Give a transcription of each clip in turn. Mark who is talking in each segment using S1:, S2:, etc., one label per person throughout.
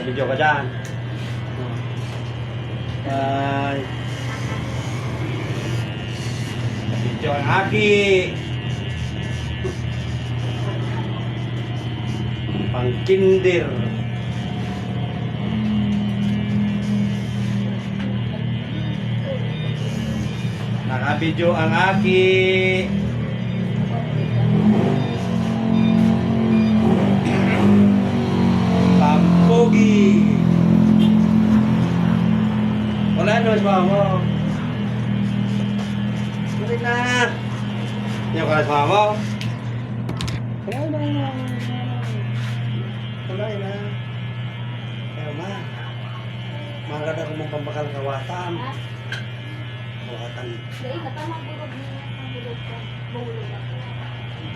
S1: Naka-video ka dyan. Ay. Video ang aki. Pang kinder. Naka-video ang aki. Pampogi. Wala naman sa mo. Balik na. Yung ka sa mo. Wala na. Wala na. Kaya na. Maganda ko mong pambakal kawatan. Kawatan.
S2: Dahil natamang bulog niya. Ang bulog ko. Bulog ako.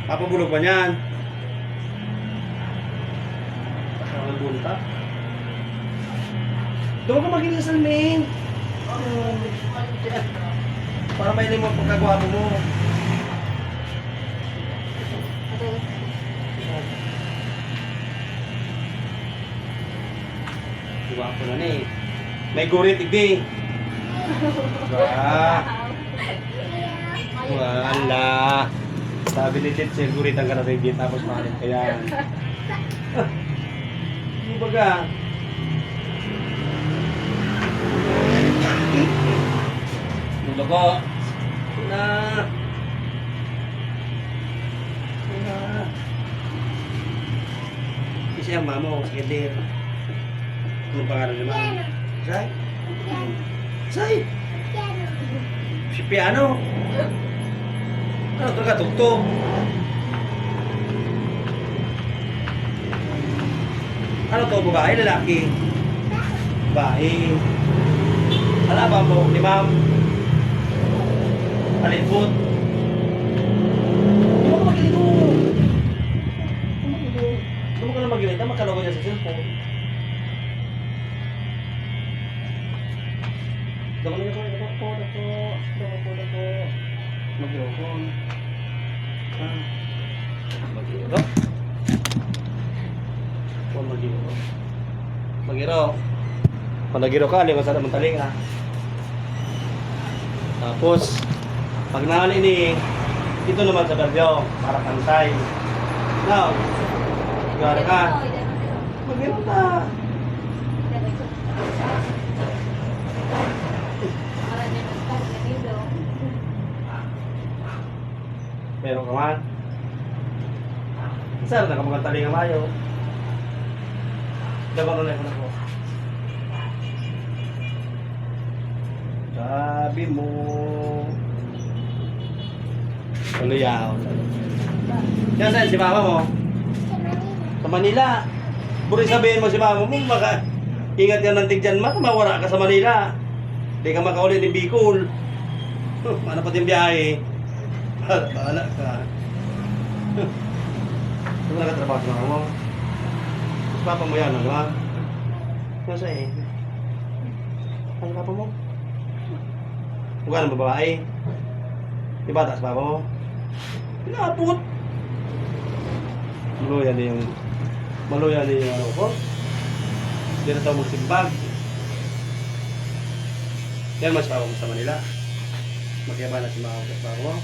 S1: Papabulog ba niyan? Pasawal bunta. Doon ka magiling sa main. Para may limang pagkagwapo mo. Gwapo na eh. May gurit igdi. Wala. Sabi ni Titsel, guritan ka na sa igdi tapos malit ka yan. Ano baga? Dito ko. Na. Kasi ang mama ko, skater. Anong pangalan ni mama? Say? Say? Si piano? Ano ito ka, tugtog? Ano to, babae, lalaki? Babae. Alaba mo, ni ma'am? Alipot? Hindi mo ka magilito. Hindi mo ka na magilito, makalogo niya sa cellphone. Dako na dako. Magilito. Magilito. Magilito. Magiro. Pag nagiro ka, liwas na naman taling ha. Tapos, pag nahali ni, ito naman sa baryo, para pantay. Now, gara ka. Magiro ka. Meron ka man. Saan na kapag taling ang mayo? Dapat na lang ako. Sabi mo. Ano yaw? Yan saan si mama mo? Sa Manila. Buri sabihin mo si mama mo, maka ingat yan ng tigyan mo, mawala ka sa Manila. Hindi ka makaulit ng Bicol. Ano pati yung biyahe? Bahala ka. Ano na katrabaho sa mama mo? Mas papa mo yan, ano ba? Nasa eh? Ano papa mo? Mukha ng babae. Di bata sa papa mo? Pinapot! Maluya na yung ano ko. Hindi na tayo magsimbag. Yan mas papa mo sa Manila. Magyaba na si mama sa papa mo.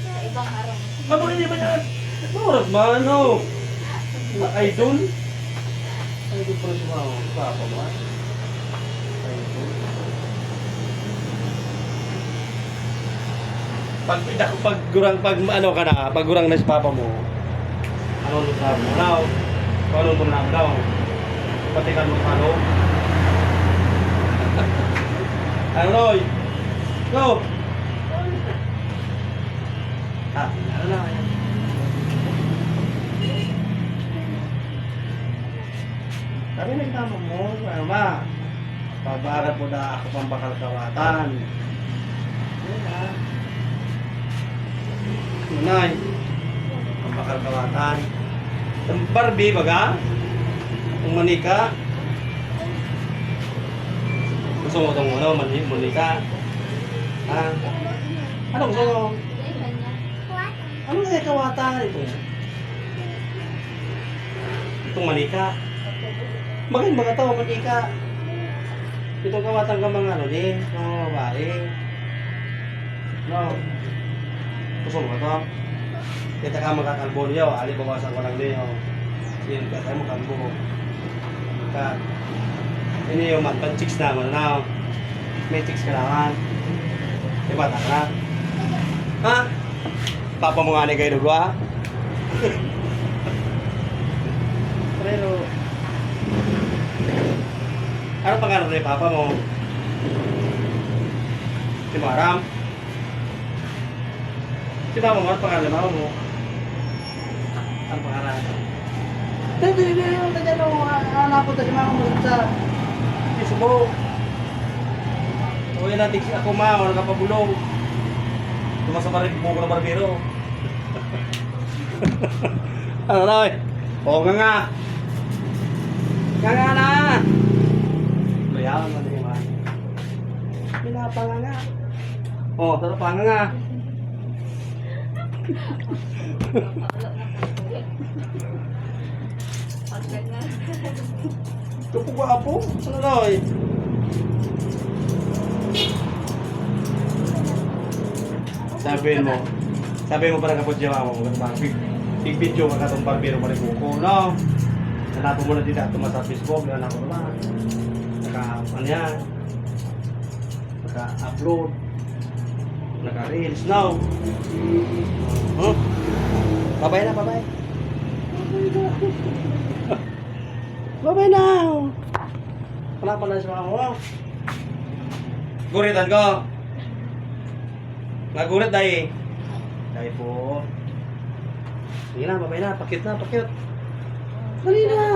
S2: Sa ibang araw.
S1: Mabuli niya ba yan? Maurag man, no? Idol? Idol pa rin si mama sa papa mo. Idol. Pag gurang na si papa mo, ano nung sabi mo daw? Ano nung naman daw? Patikan mo sa ano? Ano, Roy? Go! Ano na? Sabi na tama mo, ano ba? Pabarat mo na ako pang bakal kawatan. Yan ha. Tunay. Ang bakal kawatan. Ang Barbie baga? Ang manika? Gusto mo itong ano, manika? Ha? Ano gusto mo? Ano na kawatan ito? Itong manika? Bakit baka to, manika. Ito kawatan ka mga ano din, mga babae. No. Gusto mo ba to? Kita ka magkakalbo niyo, ali bawasan ko lang din. Oh. Yan, kaya mo kalbo. Ka. Ini yung matpan chicks naman na. May chicks ka naman. Diba, taka? Ha? Papa mo nga ni kayo dugwa? Pero, ano pangalan ni Papa mo? Si Maram? Si Mama mo, ano pangalan ni Mama mo? Ano pangalan? Hindi, hanapon ta si Mama mo sa Facebook. Uwi natin ako ma, wala ka pabulong. Tumasama rin mo ko ng barbero. Ano na eh? Oo nga. Nga na! Layawan mo din man. Pinapanga nga. Oo, tara panga nga. Ito po ba po? Ano na eh? Sabihin mo parang kapag jawa mo, big video ka katong barbero pa rin ko, no? Hanapin mo na dito at sa Facebook, hanapin mo naman. Ano yan? Naka-upload. Naka-reels, no? Huh? Babay na, babay. Babay na. Wala pa na siya ako. Guritan ko. Nagulat dahil. Dahil po. Sige na, babay na. Pakit na, pakit. Dali na.